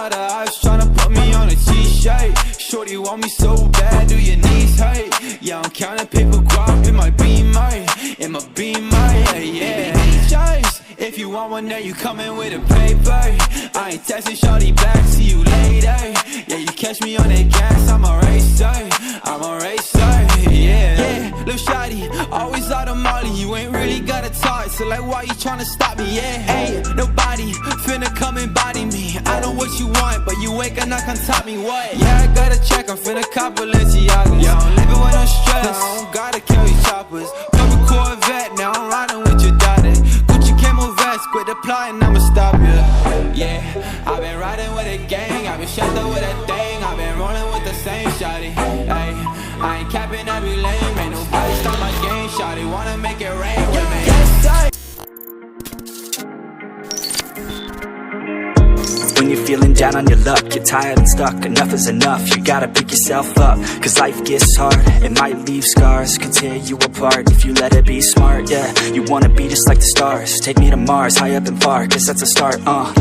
lot of eyes tryna put me on a t-shirt. Shorty want me so bad, do your knees hurt? Yeah, I'm counting paper guap in my beamer, yeah. Choice. If you want one, there you coming with a paper. I ain't texting shorty back, see you later. Yeah, you catch me on that gas, I'm a racer, yeah. Lil' shawty, always out of molly, you ain't really gotta talk, so like why you tryna stop me, yeah. Hey, nobody finna come and body me. I know what you want, but you ain't gonna come top me, what? Yeah, I gotta check, I'm finna cop Balenciagas. Yeah, I'm living with no stress, I don't gotta carry choppers. Purple Corvette, now I'm riding with your daughter. Gucci camo vest, quit applying, I'ma stop you. Yeah, I've been riding with a gang, I've been shot up with a thing, I've been rolling with the same shawty. Hey, I ain't capping every lane, ain't nobody stop my game, shawty wanna make it rain with me. When you're feeling down on your luck, you're tired and stuck, enough is enough. You gotta pick yourself up, cause life gets hard. It might leave scars, could tear you apart if you let it be smart, yeah. You wanna be just like the stars, take me to Mars, high up and far, cause that's a start, All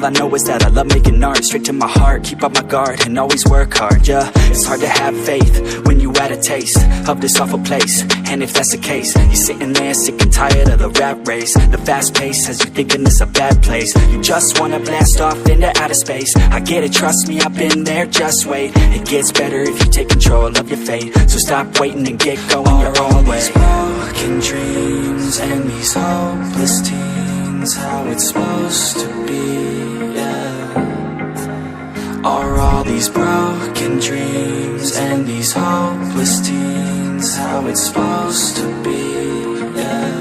I know is that I love making art, straight to my heart, keep up my guard, and always work hard, yeah. It's hard to have faith when you had a taste of this awful place, and if that's the case, you're sitting there sick and tired of the rat race. The fast pace has you thinking it's a bad place. You just wanna blast off into outer space. I get it, trust me, I've been there, just wait. It gets better if you take control of your fate. So stop waiting and get going your own way. Broken dreams and these hopeless teens, how it's supposed to be, yeah. Are all these broken dreams and these hopeless teens how it's supposed to be, yeah.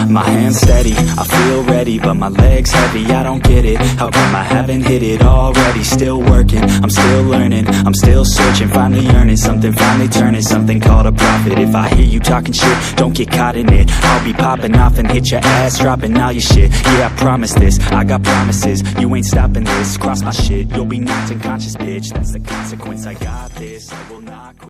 My hands steady, I feel ready, but my legs heavy, I don't get it. How come I haven't hit it already? Still working, I'm still learning, I'm still searching, finally earning something, finally turning something called a profit. If I hear you talking shit, don't get caught in it. I'll be popping off and hit your ass, dropping all your shit. Yeah, I promise this, I got promises, you ain't stopping this. Cross my shit, you'll be knocked unconscious, bitch. That's the consequence, I got this, I will not quit.